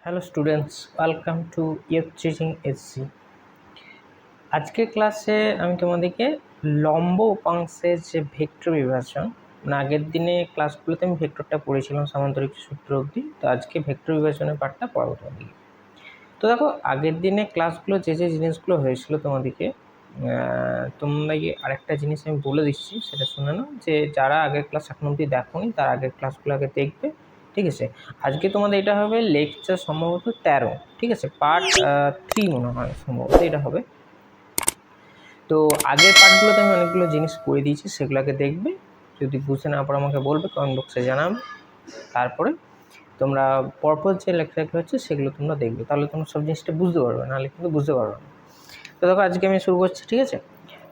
Hello students, welcome to year teaching SC. আজকের ক্লাসে আমি তোমাদেরকে লম্ব উপাংশের যে ভেক্টর বিভাজন, মানে আগের দিনে ক্লাসগুলোতে আমি ভেক্টরটা পড়েছিলাম সামান্তরিক সূত্র অবধি, তো আজকে ভেক্টর বিভাজনের পার্টটা পড়াবো তোমাদেরকে। তো দেখো, আগের দিনে ক্লাসগুলো যে জিনিসগুলো হয়েছিল তোমাদেরকে তোমাদেরকে আরেকটা জিনিস আমি বলে দিচ্ছি, সেটা শুনে নাও। যে যারা আগের ক্লাস এখন অবধি দেখোনি তারা আগের ক্লাসগুলো আগে দেখবে, ঠিক আছে। আজকে তোমাদের এটা হবে লেকচার সম্ভবত 13, ঠিক আছে, পার্ট 3 মনে হয় সম্ভবত এটা হবে। তো আগের পার্টগুলোতে আমি অনেকগুলো জিনিস করে দিয়েছি, সেগুলোকে দেখবে। যদি বুঝতে না পারো আমাকে বলবে, কমেন্ট বক্সে জানাবে। তারপরে তোমরা পরপর যে লেকচারগুলো হচ্ছে সেগুলো তোমরা দেখবে, তাহলে তোমরা সব জিনিসটা বুঝতে পারবে, নাহলে কিন্তু বুঝতে পারবে না। তো দেখো, আজকে আমি শুরু করছি, ঠিক আছে।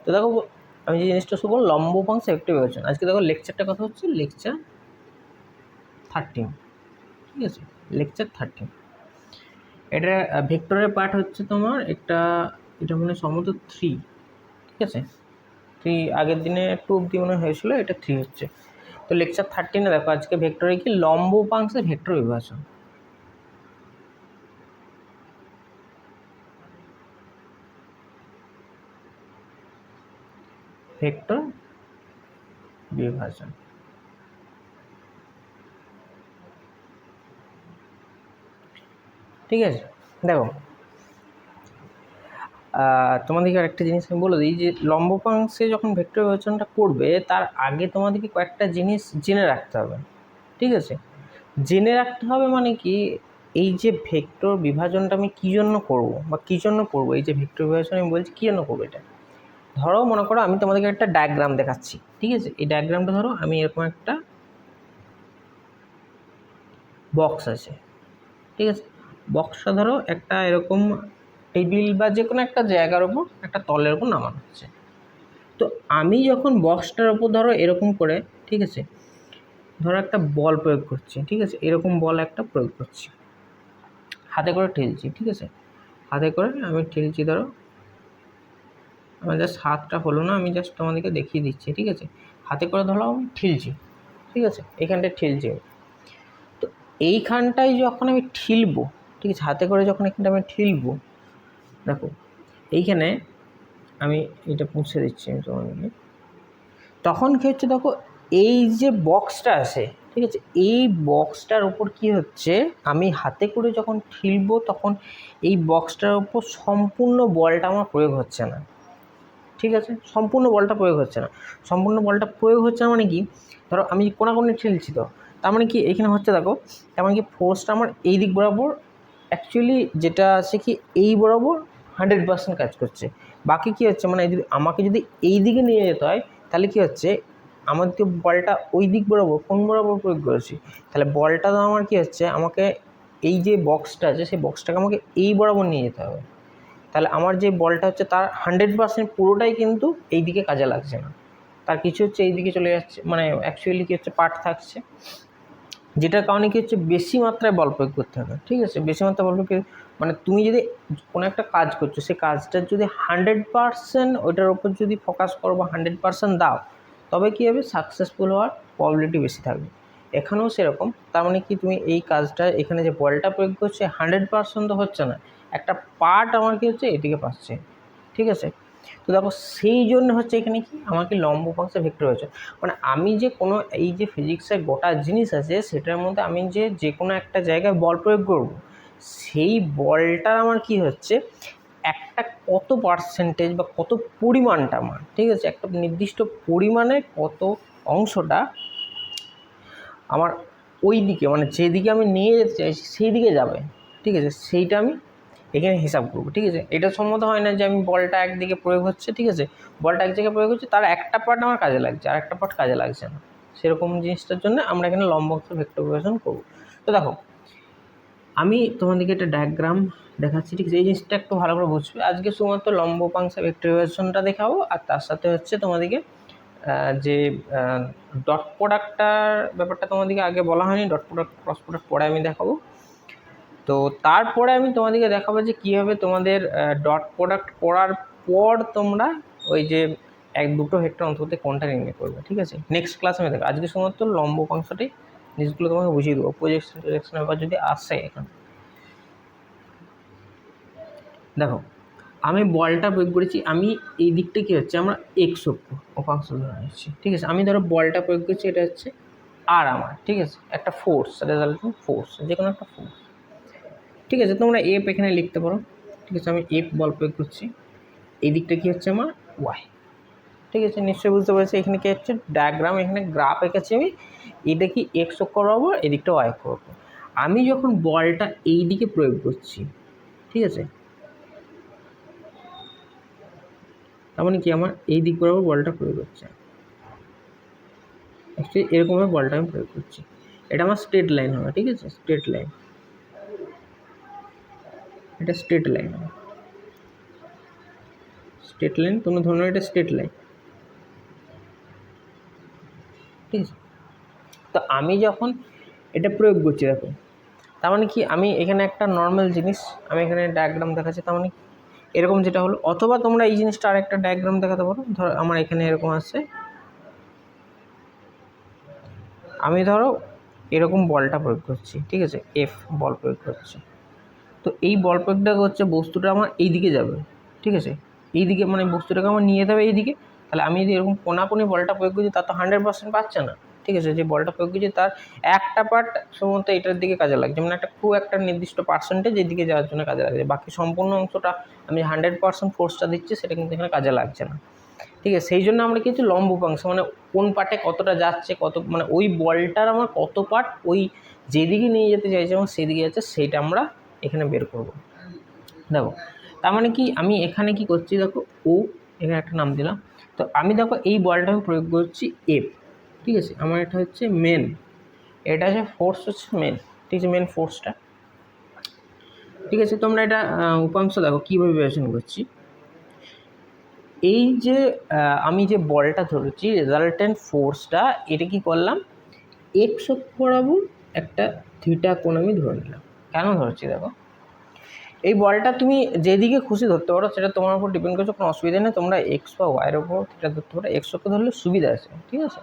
তো দেখো, আমি যে জিনিসটা শুরু করবো লম্ব উপাংশ ভেক্টর বিভাজন। আজকে দেখো লেকচারটা কথা হচ্ছে লেকচার 13, ঠিক আছে, লেকচার 13। এটা ভেক্টরের পার্ট হচ্ছে তোমার এটা মনে হয় সম্ভবত 3, ঠিক আছে। 3 আগের দিনে 2 অব্দি মনে হয়েছিল, এটা 3 হচ্ছে। তো লেকচার 13-এ দেখো আজকে ভেক্টরে কি লম্ব উপাংশের ভেক্টর বিভাজন। ভেক্টর বিভাজন, ঠিক আছে। দেখো, তোমাদেরকে আরেকটা জিনিস আমি বলে দিই, যে লম্ব উপাংশে যখন ভেক্টর বিভাজনটা করবে তার আগে তোমাদেরকে কয়েকটা জিনিস জেনে রাখতে হবে, ঠিক আছে। জেনে রাখতে হবে মানে কি, এই যে ভেক্টর বিভাজনটা আমি কী জন্য করব বা কী জন্য করবো, এই যে ভেক্টর বিভাজন আমি বলছি কী জন্য করবো। এটা ধরো, মনে করো আমি তোমাদেরকে একটা ডায়াগ্রাম দেখাচ্ছি, ঠিক আছে। এই ডায়াগ্রামটা ধরো আমি এরকম একটা বক্স আছে, ঠিক আছে। বক্সটা ধরো একটা এরকম টেবিল বা যে কোনো একটা জায়গার উপর একটা তলের উপর নামানো হচ্ছে। তো আমি যখন বক্সটার উপর ধরো এরকম করে, ঠিক আছে, ধরো একটা বল প্রয়োগ করছি, ঠিক আছে, এরকম বল একটা প্রয়োগ করছি, হাতে করে ঠেলছি, ঠিক আছে। হাতে করে আমি ঠেলছি, ধরো আমার জাস্ট হাতটা হলো না, আমি জাস্ট তোমাদেরকে দেখিয়ে দিচ্ছি, ঠিক আছে। হাতে করে ধরো আমি ঠেলছি, ঠিক আছে, এইখানটায় ঠেলছি। তো এইখানটায় যখন আমি ঠেলবো, ঠিক আছে, হাতে করে যখন এখানটা আমি ঠেলবো, দেখো এইখানে আমি এটা মুছে দিচ্ছি আমি তোমাদেরকে। তখন কী হচ্ছে, দেখো এই যে বক্সটা আছে, ঠিক আছে, এই বক্সটার উপর কি হচ্ছে, আমি হাতে করে যখন ঠেলবো তখন এই বক্সটার উপর সম্পূর্ণ বলটা আমার প্রয়োগ হচ্ছে না, ঠিক আছে। সম্পূর্ণ বলটা প্রয়োগ হচ্ছে না। সম্পূর্ণ বলটা প্রয়োগ হচ্ছে না মানে কি, ধরো আমি কোনাকুনি ঠেলছি, তো তার মানে কি এখানে হচ্ছে, দেখো তার মানে কি ফোর্সটা আমার এই দিক বরাবর অ্যাকচুয়ালি যেটা আছে কি এই বরাবর 100% কাজ করছে। বাকি কি হচ্ছে, মানে যদি আমাকে যদি এই দিকে নিয়ে যেতে হয় তাহলে কি হচ্ছে, আমাকে বলটা ওই দিক বরাবর কোন বরাবর প্রয়োগ করেছি, তাহলে বলটা তো আমার কি হচ্ছে, আমাকে এই যে বক্সটা আছে সেই বক্সটাকে আমাকে এই বরাবর নিয়ে যেতে হবে। তাহলে আমার যে বলটা হচ্ছে তার 100% পুরোটাই কিন্তু এই দিকে কাজে লাগছে না, তার কিছু হচ্ছে এই দিকে চলে যাচ্ছে, মানে অ্যাকচুয়ালি কি হচ্ছে পার্ট থাকছে, যেটার কারণে কি হচ্ছে বেশি মাত্রায় বল প্রয়োগ করতে হবে, ঠিক আছে। বেশি মাত্রায় বল প্রয়োগ, মানে তুমি যদি কোনো একটা কাজ করছো, সেই কাজটার যদি 100% ওইটার ওপর যদি ফোকাস করো বা 100% দাও, তবে কী হবে, সাকসেসফুল হওয়ার প্রবাবিলিটি বেশি থাকবে। এখানেও সেরকম। তার মানে কি, তুমি এই কাজটা এখানে যে বলটা প্রয়োগ করছে 100% তো হচ্ছে না, একটা পার্ট আমার কি হচ্ছে এদিকে পাচ্ছে, ঠিক আছে। তো দেখো সেই জন্য হচ্ছে এখানে কি আমাকে লম্ব উপাংশে ভেক্টর হয়েছে, মানে আমি যে কোনো এই যে ফিজিক্সের গোটা জিনিস আছে সেটার মধ্যে আমি যে কোনো একটা জায়গায় বল প্রয়োগ করব, সেই বলটার আমার কি হচ্ছে একটা কত পার্সেন্টেজ বা কত পরিমাণটা আমার, ঠিক আছে, একটা নির্দিষ্ট পরিমাণে কত অংশটা আমার ওই দিকে, মানে যেদিকে আমি নিয়ে যেতে চাইছি সেই দিকে যাবে, ঠিক আছে, সেইটা আমি এখানে হিসাব করবো, ঠিক আছে। এটা সম্মত হয় না যে আমি বলটা একদিকে প্রয়োগ হচ্ছে, ঠিক আছে, বলটা এক জায়গায় প্রয়োগ হচ্ছে, তার একটা পার্ট আমার কাজে লাগছে আর একটা পার্ট কাজে লাগছে না, সেরকম জিনিসটার জন্য আমরা এখানে লম্ব অংশ ভেক্টর বিভাজন করবো। তো দেখো আমি তোমাদেরকে একটা ডায়াগ্রাম দেখাচ্ছি, ঠিক আছে, এই জিনিসটা একটু ভালো করে বুঝবে। আজকে শুধুমাত্র লম্ব উপাংশ ভেক্টর বিভাজনটা দেখাবো, আর তার সাথে হচ্ছে তোমাদেরকে যে ডট প্রোডাক্টটার ব্যাপারটা তোমাদেরকে আগে বলা হয়নি, ডট প্রোডাক্ট ক্রস প্রোডাক্ট পরে আমি দেখাবো। তো তারপরে আমি তোমাদেরকে দেখাবো যে কীভাবে তোমাদের ডট প্রোডাক্ট করার পর তোমরা ওই যে দুটো ভেক্টর অন্তত কোনটা নির্ণয় করবে, ঠিক আছে। নেক্সট ক্লাসে আমি দেখো, আজকে শুধুমাত্র লম্ব উপাংশটাই জিনিসগুলো তোমাকে বুঝিয়ে দেবো। প্রজেকশনের ব্যাপার যদি আসে এখানে, দেখো আমি বলটা প্রয়োগ করেছি, আমি এই দিকটা কী হচ্ছে আমরা এক্স অক্ষাংশ ধরে নিচ্ছি, ঠিক আছে। আমি ধরো বলটা প্রয়োগ করছি, এটা হচ্ছে আর আমার, ঠিক আছে, একটা ফোর্স, রেজাল্টিং ফোর্স, যে কোনো একটা ফোর্স, ঠিক আছে। তোমরা এফ এখানে লিখতে পারো, ঠিক আছে। আমি এফ বল প্রয়োগ করছি, এই দিকটা কী হচ্ছে আমার ওয়াই, ঠিক আছে। নিশ্চয়ই বুঝতে পারছি এখানে কী হচ্ছে ডায়াগ্রাম, এখানে গ্রাফ এঁকেছি আমি, এটা কি এক্স অক্ষ বরাবর, এদিকটা ওয়াই অক্ষ বরাবর। আমি যখন বলটা এই দিকে প্রয়োগ করছি, ঠিক আছে, তার মানে কি আমার এই দিক বরাবর বলটা প্রয়োগ হচ্ছে, অ্যাকচুয়ালি এরকমভাবে বলটা আমি প্রয়োগ করছি, এটা আমার স্ট্রেট লাইন হবে, ঠিক আছে, স্ট্রেট লাইন, এটা স্ট্রেট লাইন হবে, স্ট্রেট লাইন, তোমরা ধরো এটা স্ট্রেট লাইন, ঠিক আছে। তো আমি যখন এটা প্রয়োগ করছি, দেখো তার মানে কি আমি এখানে একটা নর্মাল জিনিস, আমি এখানে ডায়াগ্রাম দেখাচ্ছি, তার মানে এরকম যেটা হলো, অথবা তোমরা এই জিনিসটা আরেকটা ডায়াগ্রাম দেখাতে পারো। ধরো আমার এখানে এরকম আছে, আমি ধরো এরকম বলটা প্রয়োগ করছি, ঠিক আছে, এফ বল প্রয়োগ করছি। তো এই বল প্রয়োগটা হচ্ছে বস্তুটা আমার এই দিকে যাবে, ঠিক আছে, এই দিকে মানে বস্তুটাকে আমার নিয়ে যাবে এই দিকে। তাহলে আমি যদি এরকম কোনাকুনি বলটা প্রয়োগ করছি, তার তো 100% পাচ্ছে না, ঠিক আছে। যে বলটা প্রয়োগ করছি তার একটা পার্ট সম্ভবত এটার দিকে কাজে লাগছে, মানে একটা নির্দিষ্ট পার্সেন্টেজ এদিকে যাওয়ার জন্য কাজে লাগছে, বাকি সম্পূর্ণ অংশটা আমি 100% ফোর্সটা দিচ্ছি, সেটা কিন্তু এখানে কাজে লাগছে না, ঠিক আছে। সেই জন্য আমরা কিছু লম্ব উপাংশ, মানে কোন পার্টে কতটা যাচ্ছে, কত মানে ওই বলটার আমার কত পার্ট ওই যেদিকে নিয়ে যেতে চাইছে আমার সেদিকে যাচ্ছে, সেইটা আমরা এখানে বের করব। দেখো তার মানে কি আমি এখানে কি করছি, দেখো ও এখানে একটা নাম দিলাম। তো আমি দেখো এই বলটা আমি প্রয়োগ করছি এফ, ঠিক আছে, আমার এটা হচ্ছে মেন, এটা হচ্ছে ফোর্স, হচ্ছে মেন, ঠিক আছে, মেন ফোর্সটা, ঠিক আছে। তোমরা এটা উপাংশ দেখো কীভাবে বিবেচনা করছি। এই যে আমি যে বলটা ধরেছি রেজাল্টেন্ট ফোর্সটা, এটা কি করলাম এক্স অক্ষ বরাবর একটা থিটা কোণ আমি ধরে নিলাম। কেন ধরছি দেখো, এই বলটা তুমি যেদিকে খুশি ধরতে পারো, সেটা তোমার উপর ডিপেন্ড করছে, কোনো অসুবিধা নেই। তোমরা এক্স বা ওয়াইয়ের ওপর থিটা ধরতে পারো, এক্স অক্ষ ধরলে সুবিধা আছে, ঠিক আছে।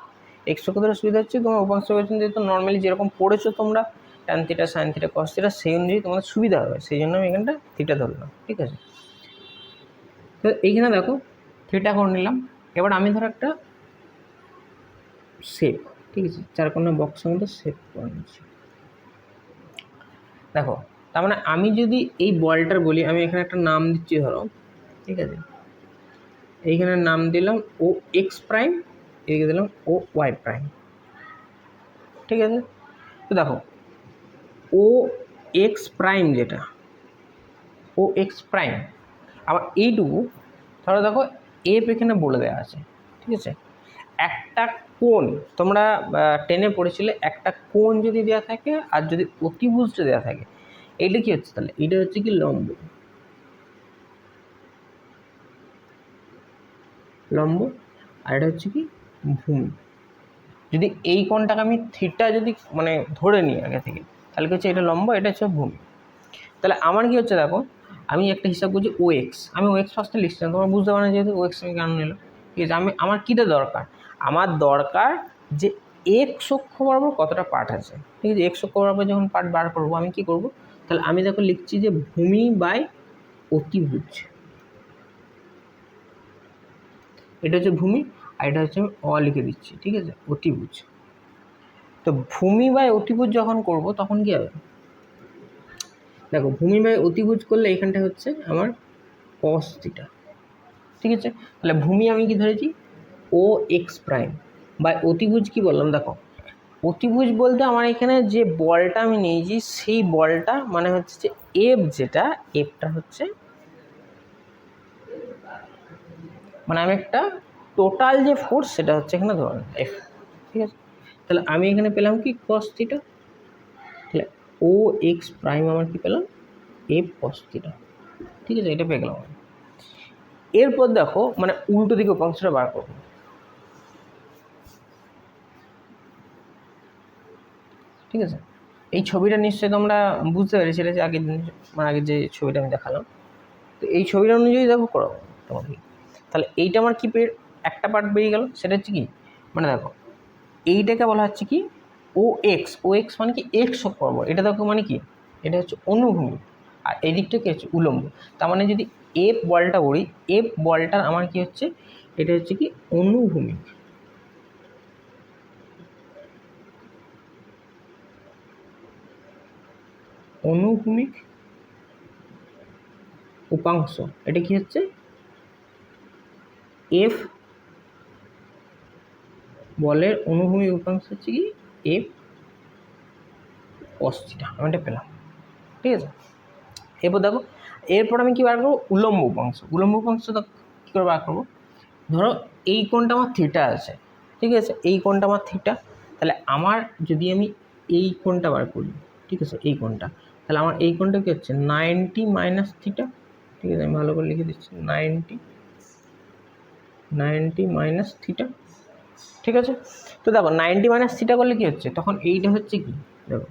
এক্স অক্ষ ধরে সুবিধা হচ্ছে তোমার উপাংশ বিবেচনা যেহেতু নর্মালি যেরকম পড়েছো তোমরা tan theta, sine theta, cos theta, সেই অনুযায়ী তোমাদের সুবিধা হবে, সেই জন্য আমি এখানটা থিটা ধরলাম, ঠিক আছে। তো এইখানে দেখো থিটা করে নিলাম। এবার আমি ধরো একটা শেপ, ঠিক আছে, চারকোনা বক্সের মধ্যে শেপ করে নিচ্ছি। দেখো তার মানে আমি যদি এই বলটার বলি, আমি এখানে একটা নাম দিচ্ছি ধরো, ঠিক আছে, এইখানে নাম দিলাম ও এক্স প্রাইম, এদিকে দিলাম ও ওয়াই প্রাইম, ঠিক আছে। তো দেখো ও এক্স প্রাইম, যেটা ও এক্স প্রাইম, আবার এইটুকু ধরো দেখো এফ এখানে বলে দেওয়া আছে, ঠিক আছে। একটা কোণ তোমরা টেনে পড়েছিলে, একটা কোণ যদি দেওয়া থাকে আর যদি অতিভুজটা দেওয়া থাকে, এইটা কি হচ্ছে তাহলে, এটা হচ্ছে কি লম্ব, লম্ব, আর এটা হচ্ছে কি ভূমি। যদি এই কোণটাকে আমি থিটা যদি মানে ধরে নিই আগে থেকে, তাহলে কি হচ্ছে এটা লম্ব, এটা হচ্ছে ভূমি। তাহলে আমার কি হচ্ছে দেখো, আমি একটা হিসাব করছি ও এক্স, আমি ও এক্স ফার্স্টে লিখছি না, তোমার বুঝতে পারো না যেহেতু ও এক্স আমি কেন নিলাম, ঠিক আছে। আমার কীটা দরকার, আমার দরকার যে এক্স অক্ষ বরাবর কতটা পার্ট আছে, ঠিক আছে। এক্স অক্ষ বরাবর যখন পার্ট বার করবো আমি কী করবো, তাহলে আমি দেখো লিখছি যে ভূমি বাই অতিভুজ, এটা হচ্ছে ভূমি, আর এটা হচ্ছে আমি লিখে দিচ্ছি, ঠিক আছে, অতিভুজ। তো ভূমি বাই অতিভুজ যখন করব তখন কী হবে, দেখো ভূমি বাই অতিভুজ করলে এখানটা হচ্ছে আমার কস থিটা, ঠিক আছে। তাহলে ভূমি আমি কি ধরেছি ও এক্স প্রাইম, বাই অতিভুজ কি বললাম, দেখো অতিভুজ বলতে আমার এখানে যে বলটা আমি নিয়েছি সেই বলটা মানে হচ্ছে যে এফ, যেটা এফটা হচ্ছে মানে আমি একটা টোটাল যে ফোর্স সেটা হচ্ছে এখানে ধরুন এফ, ঠিক আছে। তাহলে আমি এখানে পেলাম কি কস থিটা, তাহলে ও এক্স প্রাইম আমার কি পেলাম এফ কস থিটা, ঠিক আছে, এটা পেয়ে গেলাম। এরপর দেখো মানে উল্টো দিকে উপাংশটা বার করবো, ঠিক আছে। এই ছবিটা নিশ্চয়ই তোমরা বুঝতে পেরেছি, এটা যে আগের দিন মানে আগের যে ছবিটা আমি দেখালাম, তো এই ছবিটা অনুযায়ী দেখো করাবো তোমাকে। তাহলে এইটা আমার কি একটা পার্ট বেরিয়ে গেল, সেটা হচ্ছে কি মানে দেখো এইটাকে বলা হচ্ছে কি ও এক্স, ও এক্স মানে কি এক্স অক্ষ বরাবর, এটা দেখো মানে কি এটা হচ্ছে অনুভূমি, আর এই দিকটা কি হচ্ছে উলম্ব। তার মানে যদি এফ বলটা বলি, এফ বলটার আমার কি হচ্ছে, এটা হচ্ছে কি অনুভূমিক। অনুভূমিক উপাংশ, এটা কি হচ্ছে এফ বলের অনুভূমিক উপাংশ হচ্ছে কি এফ cos থিটা, আমি এটা পেলাম। ঠিক আছে, এরপর দেখো, এরপর আমি কি বার করবো, উলম্ব উপাংশ। উলম্ব উপাংশ কী করে বার করবো, ধরো এই কোণটা আমার থিটা আছে, ঠিক আছে, এই কোণটা আমার থিটা, তাহলে আমার যদি আমি এই কোণটা বার করি, ঠিক আছে, এই কোণটা, তাহলে আমার এই কোণটা কী হচ্ছে 90 মাইনাস থিটা। ঠিক আছে, আমি ভালো করে লিখে দিচ্ছি 90 মাইনাস থিটা। ঠিক আছে, তো দেখো 90 মাইনাস থিটা করলে কী হচ্ছে, তখন এইটা হচ্ছে কি, দেখো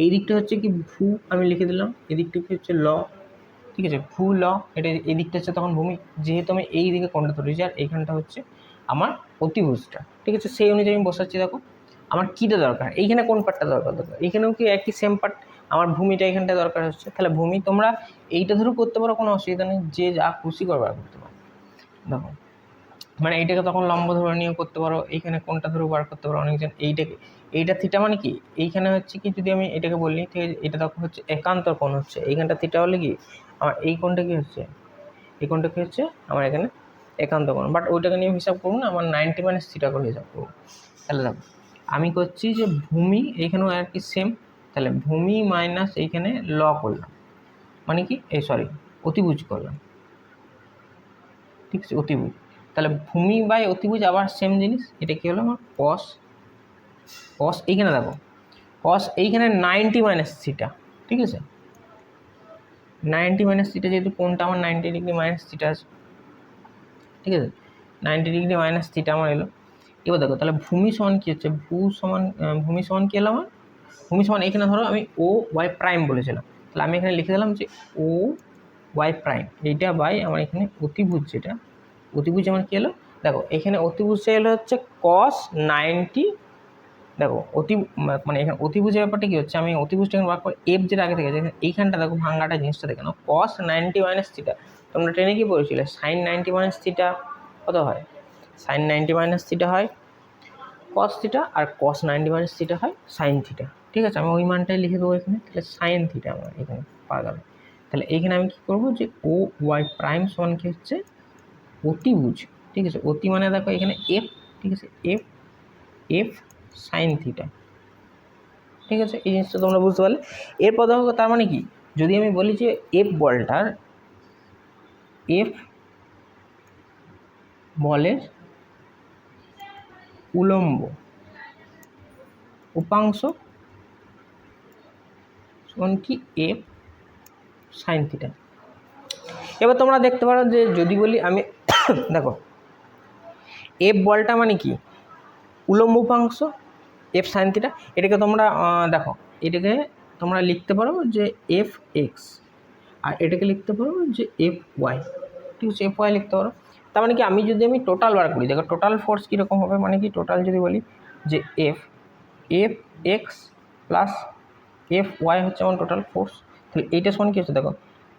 এই দিকটা হচ্ছে কি ভূ, আমি লিখে দিলাম, এই দিকটা কি হচ্ছে ল। ঠিক আছে, ভূ ল, এটা এই দিকটা হচ্ছে তখন ভূমি, যেহেতু আমি এই দিকে কোণটা ধরেছি আর এইখানটা হচ্ছে আমার অতিভুজটা। ঠিক আছে, সেই অনুযায়ী আমি বসাচ্ছি। দেখো আমার কীটা দরকার, এইখানে কোন পার্টটা দরকার, এইখানেও কি একই সেম পার্ট, আমার ভূমিটা এখানটা দরকার হচ্ছে, তাহলে ভূমি তোমরা এইটা ধরেও করতে পারো, কোনো অসুবিধা নেই, যে যা খুশি করবার করতে পারো। দেখো মানে এইটাকে তখন লম্ব ধরে নিয়ে করতে পারো, এইখানে কোনটা ধরে বার করতে পারো অনেকজন, এইটা থিটা মানে কি, এইখানে হচ্ছে কি, যদি আমি এটাকে বলি, ঠিক আছে, এটা তখন হচ্ছে একান্তর কোণ হচ্ছে, এইখানটা থিটা হলে কি আমার এই কোণটা কি হচ্ছে, এই কোণটা কি হচ্ছে আমার এখানে একান্ত কোণ, বাট ওইটাকে নিয়ে হিসাব করবো না, আমার 90 মাইনাস থিটা করে হিসাব করবো। তাহলে দেখো আমি করছি যে ভূমি, এইখানেও আর কি সেম, তাহলে ভূমি মাইনাস এইখানে ল করলাম, মানে কি সরি অতিভুজ করলাম। ঠিক আছে, অতিভুজ, তাহলে ভূমি বাই অতিভুজ আবার সেম জিনিস, এটা কি হলো আমার কস। এইখানে দেখো কস এইখানে 90 মাইনাস থিটা। ঠিক আছে, 90 মাইনাস থিটা, যেহেতু কোনটা আমার 90 ডিগ্রি মাইনাস থিটা আছে। ঠিক আছে, 90 ডিগ্রি মাইনাস থিটা আমার এলো। এবার দেখো তাহলে ভূমি সমান কী হচ্ছে, ভূমি সমান কী এলো আমার, ভূমি সমান এখানে ধরো আমি ও ওয়াই প্রাইম বলেছিলাম, তাহলে আমি এখানে লিখে দিলাম যে ও ওয়াই প্রাইম, এইটা বাই আমার এখানে অতিভুজ, যেটা অতিভুজ আমার কী এলো, দেখো এখানে অতিভুজটা এলো হচ্ছে কস 90। দেখো মানে এখানে অতিভুজের ব্যাপারটা কী হচ্ছে, আমি অতিভুজটা এখানে বার করে এফ যেটা আগে থেকে আছে, এইখানটা দেখো ভাঙাটা জিনিসটা দেখে নাও, কস 90 মাইনাস থিটা, তোমরা ট্রেনে কি পড়েছিলে, সাইন 90 মাইনাস থিটা কত হয়, সাইন 90 মাইনাস থিটা হয় কস থিটা, আর কস 90 মাইনাস থিটা হয় সাইন থিটা। ঠিক আছে, আমি ওই মানটাই লিখে দেবো এখানে, তাহলে সাইন থিটা আমার এখানে পাওয়া গেল। তাহলে এইখানে আমি কী করবো, যে ও ওয়াই প্রাইম সমান কী হচ্ছে অতিভুজ। ঠিক আছে, অতি মানে দেখো এখানে এফ, ঠিক আছে, এফ সাইন থিটা। ঠিক আছে, এই জিনিসটা তোমরা বুঝতে পারলে। এরপর দেখো তার মানে কি, যদি আমি বলি যে এফ বলের উলম্ব উপাংশ সমান কি এফ সাইন থিটা। এবার তোমরা দেখতে পারো যে যদি বলি আমি দেখো এফ বলটা মানে কি উলম্ব উপাংশ এফ সাইন থিটা, এটাকে তোমরা দেখো এটাকে তোমরা লিখতে পারো যে এফ এক্স, আর এটাকে লিখতে পারো যে এফ ওয়াই। ঠিক আছে, এফ ওয়াই লিখতে পারো। তার মানে কি আমি টোটাল বার করি, দেখো টোটাল ফোর্স কীরকম হবে, মানে কি টোটাল যদি বলি যে F X plus F Y হচ্ছে আমার টোটাল ফোর্স, তাহলে এইটা সমান কী হচ্ছে, দেখো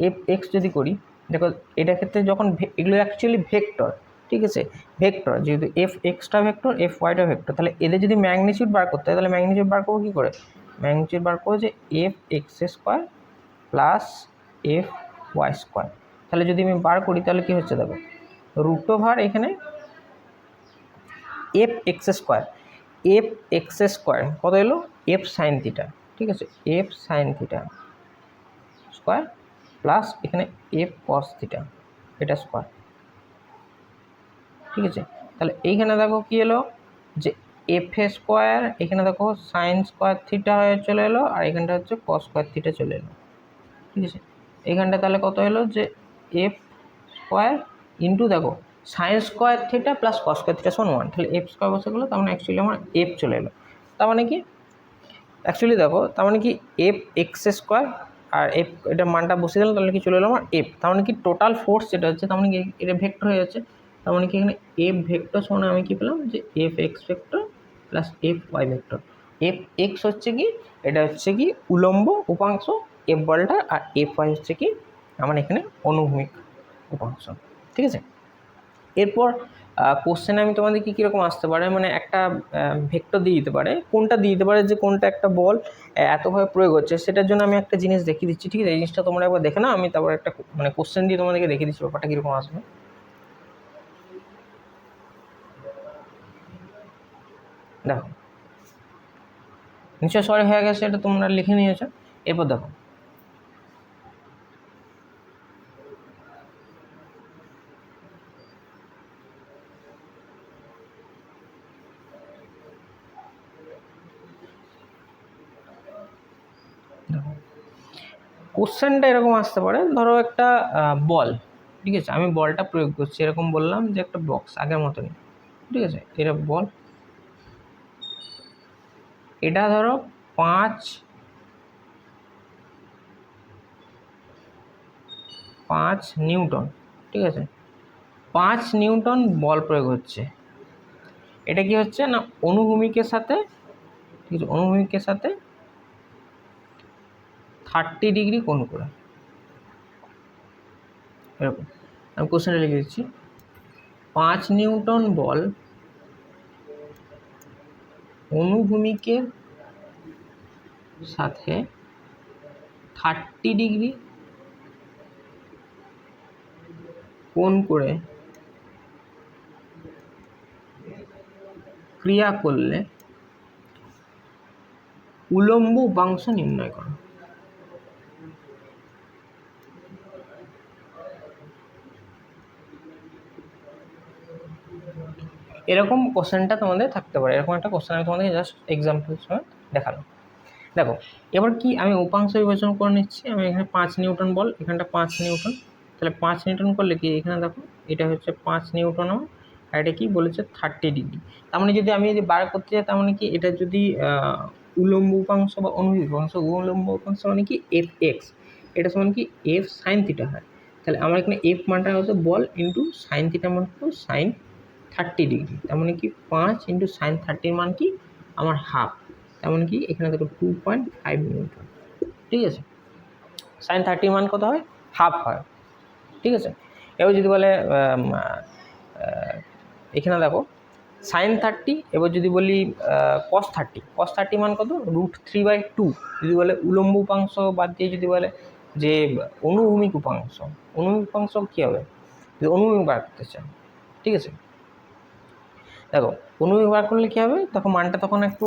এফ এক্স যদি করি, দেখো এটার ক্ষেত্রে যখন এগুলো অ্যাকচুয়ালি ভেক্টর। ঠিক আছে, ভেক্টর, যেহেতু এফ এক্সটা ভেক্টর এফ ওয়াইটা ভেক্টর, তাহলে এদের যদি ম্যাগনিচিউড বার করতে হয়, তাহলে ম্যাগনিচিউড বার করবো কী করে, ম্যাগনিচিউড বার করবো যে F X square plus F Y square. তাহলে যদি আমি বার করি তাহলে কী হচ্ছে, দেখো রুট ওভার এখানে এফ এক্স স্কোয়ার কত এলো এফ সাইন থিটা। ঠিক আছে, F sine theta square plus এখানে এফ কস থিটা এটা স্কোয়ার। ঠিক আছে, তাহলে এইখানে দেখো কী এলো যে এফ এ স্কোয়ার, এখানে দেখো সাইন স্কোয়ার থিটা হয়ে চলে এলো, আর এখানটা হচ্ছে কস স্কোয়ার থিটা চলে এলো। ঠিক আছে, এইখানটা তাহলে কত এলো যে এফ স্কোয়ার ইন্টু দেখো sine square theta plus cos square theta সমান 1, তাহলে এফ স্কোয়ার বসে গেলো, তার মানে অ্যাকচুয়ালি আমার এফ চলে এলো। তার মানে কি অ্যাকচুয়ালি দেখো তার মানে কি এফ এক্স স্কোয়ার আর এফ এটা মানটা বসে দিলাম, তাহলে কি চলে এলো আমার এফ, তার মানে কি টোটাল ফোর্স যেটা হচ্ছে, তার মানে কি এটা ভেক্টর হয়ে যাচ্ছে, তার মানে কি এখানে এফ ভেক্টর সমান আমি কী পেলাম যে F X vector plus F Y vector. F X হচ্ছে কি, এটা হচ্ছে কি উলম্ব উপাংশ, এফ বলটা, আর এফ ওয়াই হচ্ছে কি আমার এখানে অনুভূমিক উপাংশ। ঠিক আছে, এরপর কোশ্চেনে আমি তোমাদেরকে কীরকম আসতে পারে, মানে একটা ভেক্টর দিয়ে দিতে পারে, কোনটা দিয়ে দিতে পারে যে কোনটা একটা বল এতভাবে প্রয়োগ হচ্ছে, সেটার জন্য আমি একটা জিনিস দেখিয়ে দিচ্ছি। ঠিক আছে, এই জিনিসটা তোমরা একবার দেখে নাও, আমি তারপর একটা মানে কোশ্চেন দিয়ে তোমাদেরকে দেখিয়ে দিচ্ছি ব্যাপারটা কীরকম আসবে। দেখো নিশ্চয় সরি হয়ে গেছে, এটা তোমরা লিখে নিয়েছো। এরপর দেখো কোশ্চেনটা এরকম আসতে পারে, ধরো একটা বল, ঠিক আছে, আমি বলটা প্রয়োগ করছি, এরকম বললাম যে একটা বক্স আগের মতনই, ঠিক আছে, এটা বল, এটা ধরো 5 নিউটন, ঠিক আছে, 5 নিউটন বল প্রয়োগ হচ্ছে। এটা কি হচ্ছে না অনুভূমিকের সাথে, ঠিক আছে, অনুভূমিকের সাথে 30 ডিগ্রি কোণ করে, এরকম আমি কোশ্চেনটা লিখে দিচ্ছি। 5 নিউটন বল অনুভূমিকের সাথে 30 ডিগ্রি কোণ করে ক্রিয়া করলে উলম্ব উপাংশ নির্ণয় করো। এরকম কোশ্চেনটা তোমাদের থাকতে পারে, এরকম একটা কোশ্চেন আমি তোমাদের জাস্ট এক্সাম্পল সমেত দেখালাম। দেখো এবার কি আমি উপাংশ বিবেচনা করে নিচ্ছি, আমি এখানে 5 নিউটন বল, এখানটা 5 নিউটন, তাহলে 5 নিউটন করলে কি এখানে দেখো এটা হচ্ছে 5 নিউটন আমার, আর এটা কি বলেছে 30 ডিগ্রি। তার মানে যদি আমি যদি বার করতে চাই, তার মানে কি এটা যদি উলম্ব উপাংশ বা অনুভূমিক উপাংশ, উলম্ব উপাংশ মানে কি এফ এক্স, এটা সমান কি এফ সাইন থিটা হয়। তাহলে আমার এখানে এফ মানটা হচ্ছে বল ইন্টু সাইন থিটা মান হলো সাইন 30 ডিগ্রি, তার মানে কি 5 ইন্টু সাইন 30 মান কি আমার হাফ, তেমন কি এখানে দেখো 2.5 নিউটন, ঠিক আছে, সাইন 30 মান কত হয়, হাফ হয়, ঠিক আছে। এবার যদি বলে এখানে দেখো সাইন 30, এবার যদি বলি কস 30 মান কত, √3/2, যদি বলে উলম্ব উপাংশ বাদ দিয়ে যদি বলে যে অনুভূমিক উপাংশ, অনুভূমিক উপাংশ কী হবে, যদি অনুভূমিক বার করতে চাই, ঠিক আছে। দেখো অনুভূমিক বার করলে কী হবে, তখন মানটা তখন একটু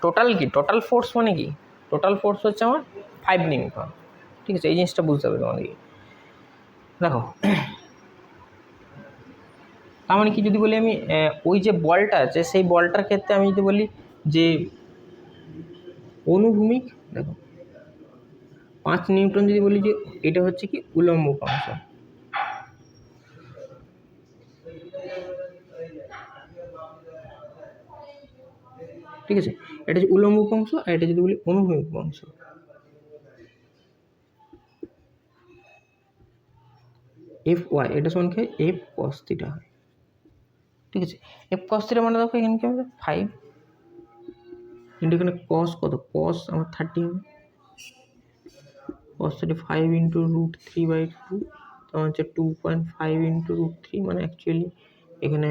টোটাল কি, টোটাল ফোর্স মানে কি, টোটাল ফোর্স হচ্ছে আমার 5 নিউটন, ঠিক আছে, এই জিনিসটা বুঝতে হবে তোমাদেরকে। দেখো তার মানে কি, যদি বলি আমি ওই যে বলটা আছে সেই বলটার ক্ষেত্রে আমি যদি বলি যে অনুভূমিক, দেখো 5 নিউটন যদি বলি যে এটা হচ্ছে কি উলম্ব উপাংশ, ঠিক আছে, এটা হচ্ছে উলম্ব উপাংশ, আর এটা যদি বলি অনুভূমিক উপাংশ, এফ ওয়াই, এটা সমান কি এফ কস থিটা হয়, ঠিক আছে। এফ কস থিটা মানে দেখো এখানে কি হবে 5 ইন্টু এখানে কস কত, কস আমার 30 হবে, কস 35 ইন্টু √3/2, তখন হচ্ছে 2.5 ইন্টু √3, মানে অ্যাকচুয়ালি এখানে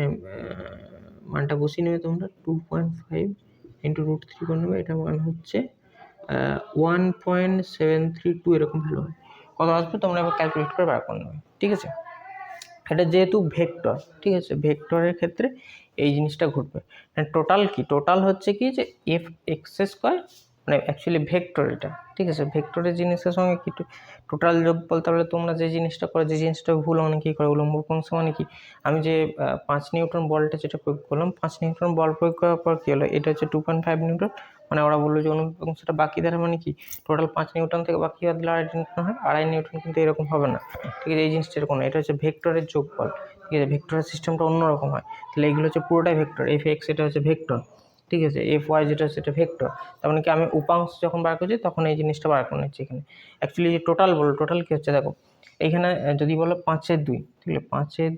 মানটা বসিয়ে নেবে তোমরা, 2.5 ইন্টু √3 করে নেবে, এটা মান হচ্ছে 1.732 এরকম ভ্যালু হয়। কত আসবে তোমরা এবার ক্যালকুলেট করে বার করে নেবে, ঠিক আছে। এটা যেহেতু ভেক্টর, ঠিক আছে, ভেক্টরের ক্ষেত্রে এই জিনিসটা ঘটবে। টোটাল কি, টোটাল হচ্ছে কি যে এফ এক্স স্কোয়ার, মানে অ্যাকচুয়ালি ভেক্টর এটা, ঠিক আছে, ভেক্টরের জিনিসের সঙ্গে কি টোটাল যোগ বলতে পারলে তোমরা যে জিনিসটা করে, যে জিনিসটা ভুল অনেকেই করে, উলম্ব উপাংশ মানে কি, আমি যে 5 নিউটন বলটা যেটা প্রয়োগ করলাম, 5 নিউটন বল প্রয়োগ করার পর কী হলো, এটা হচ্ছে 2.5 নিউটন, মানে ওরা বললো যে অনুভূমিক অংশটা বাকি দ্বারা, মানে কি টোটাল 5 নিউটন থেকে বাকি হওয়ার দিলে 2.5 নিউটন হয়, 2.5 নিউটন কিন্তু এরকম হবে না, ঠিক আছে, এই জিনিসটা এরকম না, এটা হচ্ছে ভেক্টরের যোগফল, ঠিক আছে, ভেক্টরের সিস্টেমটা অন্যরকম হয়। তাহলে এইগুলো হচ্ছে পুরোটাই ভেক্টর, এফ এক্স এটা হচ্ছে ভেক্টর, ঠিক আছে, এফ ওয়াই যেটা হচ্ছে এটা ভেক্টর, তার মানে কি আমি উপাংশ যখন বার করছি তখন এই জিনিসটা বার করে নিচ্ছি এখানে। অ্যাকচুয়ালি যে টোটাল বলো, টোটাল কী হচ্ছে দেখো, এইখানে যদি বলো 5/2, ঠিক আছে, 5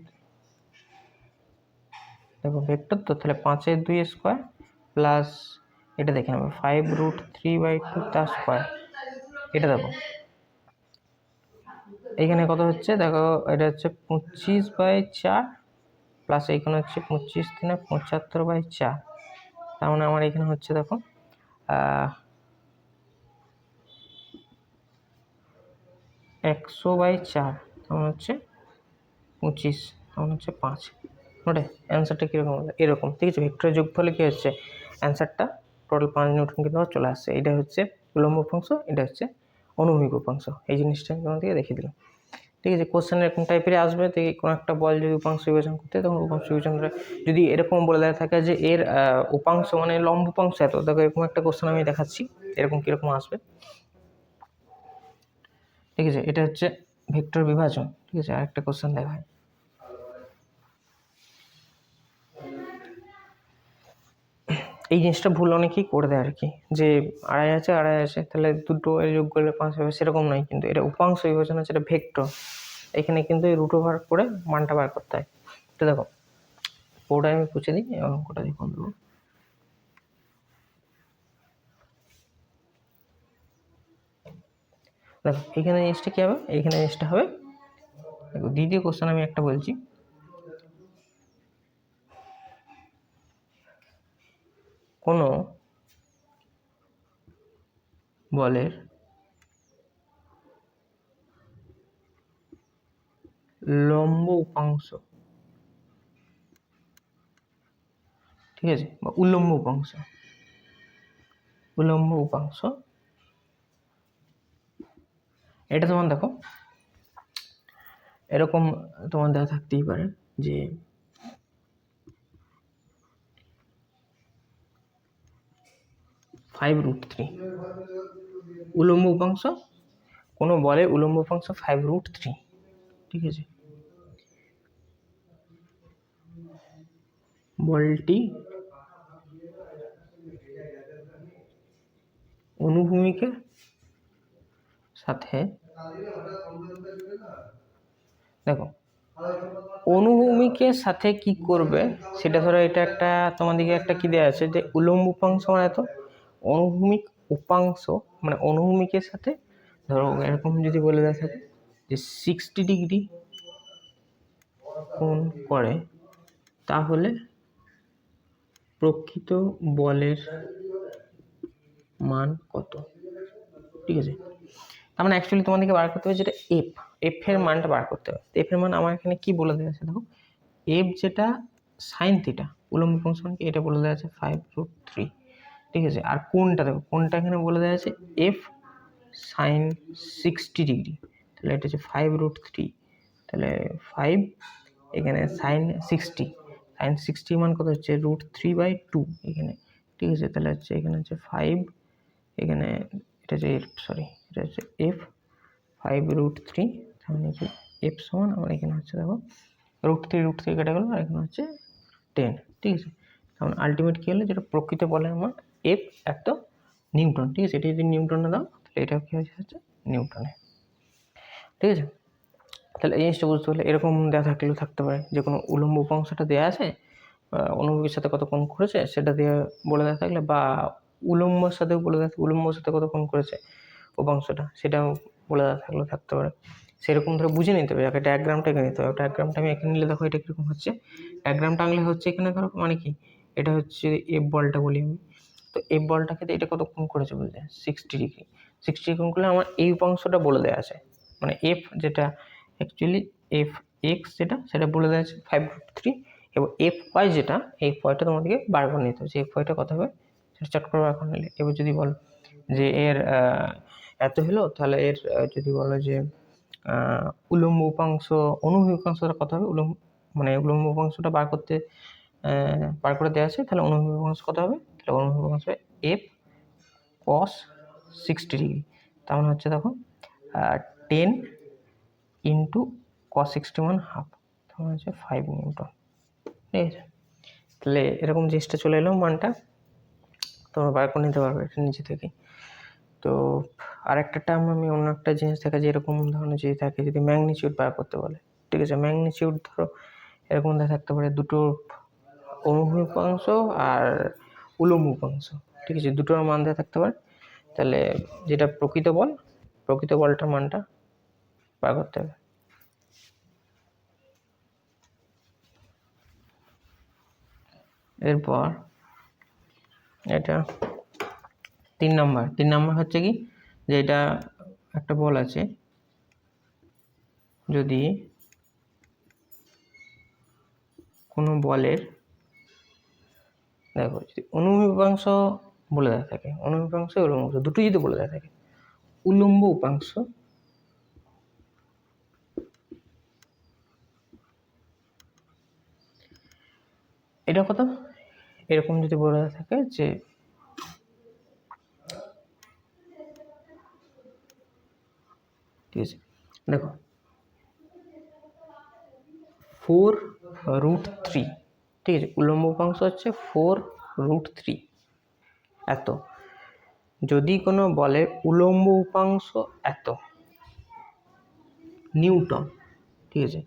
দেখো ভেক্টর তো, তাহলে 5/2 স্কোয়ার প্লাস এটা দেখে নেবে 5√3/2 তার স্কোয়ার, এটা দেখো এইখানে কত হচ্ছে দেখো, এটা হচ্ছে 25/4 প্লাস এইখানে হচ্ছে 25×3 = 75/4। তার মানে আমার এখানে হচ্ছে দেখো 100/4, তখন হচ্ছে 25, তখন হচ্ছে 5। ওটাই অ্যান্সারটা কীরকম হবে এরকম, ঠিক আছে। ভেক্টরের যোগফলে কী হচ্ছে অ্যান্সারটা টোটাল 5 নিউটন কিন্তু আমার চলে আসছে। এটা হচ্ছে উল্লম্ব উপাংশ, এটা হচ্ছে অনুভূমিক উপাংশ। এই জিনিসটা আমি তোমাদেরকে দেখিয়ে দিলাম, ঠিক আছে। কোশ্চেন এরকম টাইপের আসবে, তো কোনো একটা বল যদি উপাংশ বিবেচনা করতে হয়, তখন উপাংশ বিবেচনা যদি এরকম বলে দেওয়া থাকে যে এর উপাংশ মানে লম্ব উপাংশ এত, দেখো এরকম একটা কোশ্চেন আমি দেখাচ্ছি এরকম কীরকম আসবে, ঠিক আছে। এটা হচ্ছে ভেক্টর বিভাজন, ঠিক আছে। আরেকটা কোশ্চেন দেখায়, এই জিনিসটা ভুল অনেকেই করে দেয় আর কি, যে আড়াই আছে তাহলে দুটো এর যোগ করলে 5 হবে, সেরকম নয় কিন্তু। এটা উপাংশ বিভাজন হচ্ছে, এটা ভেক্টর। এখানে কিন্তু এই রুট ওভার করে মানটা বার করতে হয়। তো দেখো পুরোটা আমি পুছে দিই এবং অঙ্কটা দিয়ে দেবো। দেখো এখানে জিনিসটা কী হবে, এইখানে জিনিসটা হবে, দেখো দ্বিতীয় কোশ্চেন আমি একটা বলছি, কোনো বলের লম্ব উপাংশ, ঠিক আছে, বা উল্লম্ব উপাংশ, এটা তোমার দেখো এরকম তোমার দেওয়া থাকতেই পারে যে (5√3) উলম্ব উপাংশ, কোনো বলে উলম্ব উপাংশ 5√3, ঠিক আছে। বলটি অনুভূমিকের সাথে, দেখো অনুভূমিকের সাথে কি করবে সেটা, ধরো এটা একটা তোমাদেরকে একটা কি দেওয়া আছে যে উলম্ব উপাংশ মানে এত, অনুভূমিক উপাংশ মানে অনুভূমিকের সাথে ধরো এরকম যদি বলে দেওয়া থাকে যে 60 ডিগ্রি কোণ করে, তাহলে প্রকৃত বলের মান কত, ঠিক আছে। তার মানে অ্যাকচুয়ালি তোমাদেরকে বার করতে হবে যেটা এফ এর মানটা বার করতে হবে। এফ এর মান আমার এখানে কি বলে দেওয়া আছে দেখো, এফ যেটা সাইন থিটা উলম্ব উপাংশ মানে এটা বলে দেওয়া আছে 5√3, ঠিক আছে। আর কোনটা দেখো, কোনটা এখানে বলে দেওয়া আছে এফ সাইন 60 ডিগ্রি, তাহলে এটা হচ্ছে 5√3, তাহলে 5 এখানে সাইন 60 মান কত হচ্ছে √3/2 এখানে, ঠিক আছে। তাহলে হচ্ছে এখানে হচ্ছে 5, এখানে এটা হচ্ছে এটা হচ্ছে এফ 5√3, তাহলে কি এফ সমান আমার এখানে হচ্ছে দেখো √3 কেটে গেল, আর এখানে হচ্ছে 10, ঠিক আছে। কারণ আলটিমেট কী হলো, যেটা প্রকৃত বলের মান এফ এত নিউটন, ঠিক আছে। এটা যদি নিউটনে দাও তাহলে এটা কী হচ্ছে নিউটনে, ঠিক আছে। তাহলে এই জিনিসটা বুঝতে হলে এরকম দেওয়া থাকলেও থাকতে পারে যে কোনো উলম্ব উপাংশটা দেওয়া আছে, অনুভূমিকের সাথে কত কোণ করেছে সেটা দিয়ে বলে দেওয়া থাকলে, বা উলম্বর সাথেও বলে দেওয়া, উলম্বর সাথে কত কোণ করেছে উপাংশটা সেটাও বলে দেওয়া থাকলেও থাকতে পারে। সেরকম ধরে বুঝে নিতে হবে, যাকে ডায়াগ্রামটা এঁকে নিতে হবে। ডায়াগ্রামটা আমি এঁকে নিলে দেখো এটা কীরকম হচ্ছে, ডায়াগ্রামটা আঁকলে হচ্ছে এখানে ধরো মানে কি, এটা হচ্ছে এফ বলটা বলি আমি, তো এফ বলটাকে এটা কত কোণ করেছে বলতে 60 ডিগ্রি, 60 কোণ করলে আমার এই উপাংশটা বলে দেওয়া আছে, মানে এফ যেটা অ্যাকচুয়ালি এফ এক্স যেটা সেটা বলে দেওয়া আছে 5√3, এবং এফ ওয়াই যেটা, এই ওয়াইটা তোমাদেরকে বার করে নিতে হবে যে এফ ওয়াইটা কত হবে সেটা চট করে বার করে নিলে। এবার যদি বলো যে এর এত হলো, তাহলে এর যদি বলো যে উলম্ব উপাংশ অনুভূমিক উপাংশটা কত হবে, মানে উলম্ব উপাংশটা বার করে দেওয়া আছে, তাহলে অনুভূমিক উপাংশ কত হবে, তাহলে অনুভূমিক উপাংশ এফ cos 60 ডিগ্রি, তার মানে হচ্ছে দেখো 10 ইন্টু cos 60 মান হাফ, তখন হচ্ছে 5 নিউটন, ঠিক আছে। তাহলে এরকম জিনিসটা চলে এলো মানটা, তোমরা বার করে নিতে পারবে এটা নিচে থেকে। তো আরেকটা টার্ম আমি অন্য একটা জিনিস দেখা যায় এরকম ধরনের যদি থাকে, যদি ম্যাগনিচিউড বার করতে বলে, ঠিক আছে। ম্যাগনিচিউড ধরো এরকম দেখা থাকতে পারে, দুটো অনুভূমিক উপাংশ আর উলম্ব উপাংশ, ঠিক আছে, দুটোর মান দেওয়া থাকতে পারে। তাহলে যেটা প্রকৃত বলটার মানটা বার করতে হবে। এরপর এটা 3 নম্বর হচ্ছে কি, যে এটা একটা বল আছে, যদি কোনো বলের দেখো যদি অনুভূমিক উপাংশ বলে দেওয়া থাকে, অনুভূমিক উপাংশ উলম্ব উপাংশ দুটোই যদি বলে দেওয়া থাকে, উলম্ব উপাংশ এটা কত, এরকম যদি বলে দেওয়া থাকে যে ঠিক আছে, দেখো 4√3, ঠিক আছে, উলম্ব উপাংশ হচ্ছে 4√3 এত। যদি কোনো বলে উলম্ব উপাংশ এত নিউটন, ঠিক আছে,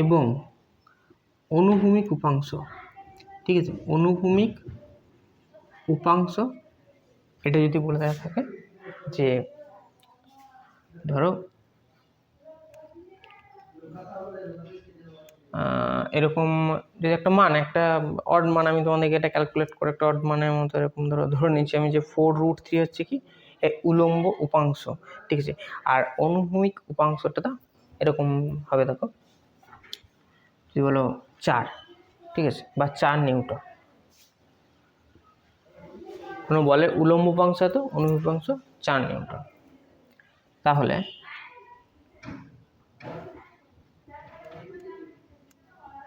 এবং অনুভূমিক উপাংশ, ঠিক আছে, অনুভূমিক উপাংশ এটা যদি বলে দেওয়া থাকে যে ধরো এরকম যদি একটা মান, একটা অড মান, আমি তোমাদেরকে এটা ক্যালকুলেট করে একটা অড মানের মতো এরকম ধরে নিচ্ছি আমি যে 4√3 হচ্ছে কি উলম্ব উপাংশ, ঠিক আছে, আর অনুভূমিক উপাংশটা এরকম হবে, দেখো কি বলো 4, ঠিক আছে, বা 4 নিউটন। কোনো বলে উলম্ব উপাংশ এত, অনুভূমিক উপাংশ 4 নিউটন। তাহলে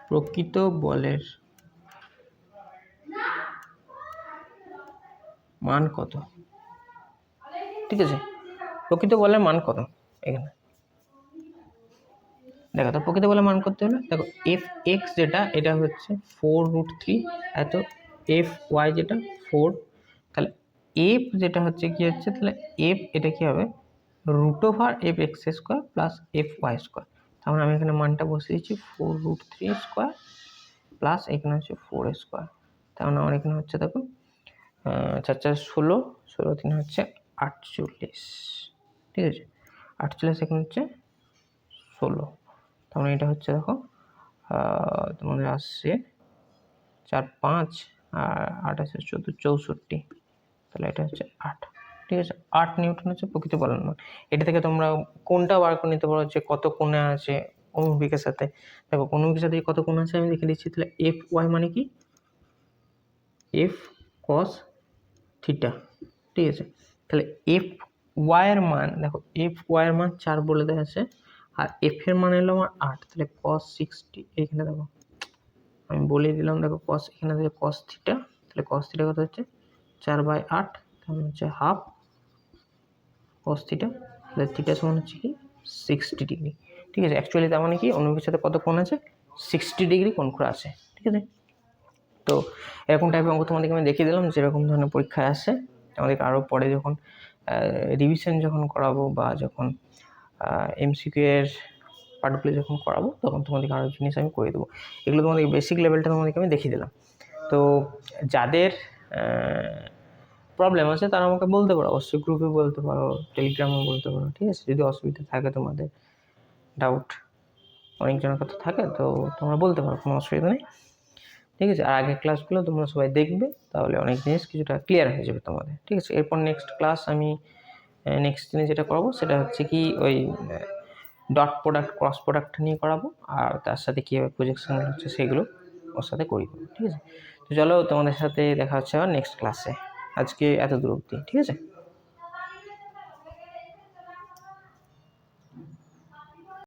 প্রকৃত বলের মান কত, ঠিক আছে, প্রকৃত বলের মান কত এখানে দেখো। তো প্রকৃত বলের মান করতে হলে দেখো Fx যেটা এটা হচ্ছে 4√3 এত, Fy যেটা 4, তাহলে F যেটা হচ্ছে কি হচ্ছে, তাহলে F এটা কি হবে √f(x² + Fy²), তাহলে আমি এখানে মানটা বসে দিচ্ছি 4√3² প্লাস এখানে হচ্ছে 4² তাহলে আমার এখানে হচ্ছে দেখো 4 4 16, 16 3 হচ্ছে 48, ঠিক আছে, 48 এখানে হচ্ছে 16, তাহলে এটা হচ্ছে দেখো তোমাদের আসছে 4 5 আর 8 আছে 14 64, তাহলে এটা হচ্ছে 8, ঠিক আছে, 8 নিউটন হচ্ছে প্রকৃত বলের মান। এটা থেকে তোমরা কোনটা বার করে নিতে পারো যে কত কোণে আছে অনুভূমিকের সাথে। দেখো অনুভূমিকের সাথে কত কোণ আছে আমি লিখে দিচ্ছি, তাহলে এফ ওয়াই মানে কি এফ কস থিটা, ঠিক আছে, তাহলে এফ ওয়াই এর মান দেখো, এফ ওয়াই এর মান 4 বলে দেওয়া আছে, আর এফ এর মান এলো আমার 8, তাহলে cos 60 এখানে দেখো আমি বলে দিলাম, দেখো cos এখানে থেকে cos থিটা, তাহলে cos থিটা কত হচ্ছে 4/8, তাহলে হচ্ছে হাফ cos থিটা, তাহলে থিটা সমান হচ্ছে কি 60 ডিগ্রি, ঠিক আছে। অ্যাকচুয়ালি তার মানে কি অনুভূমিকের সাথে কত কোণ আছে 60 ডিগ্রি কোণ করে আছে, ঠিক আছে। তো এরকম টাইপের অঙ্ক তোমাদেরকে আমি দেখিয়ে দিলাম যেরকম ধরনের পরীক্ষায় আসে। আমাদেরকে আরও পরে যখন রিভিশন যখন করাবো বা যখন এমসিকিউ এর পার্টগুলো যখন করাবো তখন তোমাদেরকে আরও জিনিস আমি করে দেবো। এগুলো তোমাদেরকে বেসিক লেভেলটা তোমাদেরকে আমি দেখিয়ে দিলাম। তো যাদের প্রবলেম আছে তারা আমাকে বলতে পারো, অবশ্যই গ্রুপে বলতে পারো, টেলিগ্রামে বলতে পারো, ঠিক আছে। যদি অসুবিধা থাকে তোমাদের ডাউট অনেকজনের কথা থাকে তো তোমরা বলতে পারো, কোনো অসুবিধা নেই, ঠিক আছে। আর আগের ক্লাসগুলো তোমরা সবাই দেখবে, তাহলে অনেক জিনিস কিছুটা ক্লিয়ার হয়ে যাবে তোমাদের, ঠিক আছে। এরপর নেক্সট ক্লাস আমি নেক্সট দিনে যেটা করাবো সেটা হচ্ছে কি ওই ডট প্রোডাক্ট ক্রস প্রোডাক্ট নিয়ে করাবো, আর তার সাথে কীভাবে প্রজেকশন হচ্ছে সেগুলো ওর সাথে করিয়ে দেবো, ঠিক আছে। তো চলো তোমাদের সাথে দেখা হচ্ছে আবার নেক্সট ক্লাসে, আজকে এত দূর অবধি, ঠিক আছে।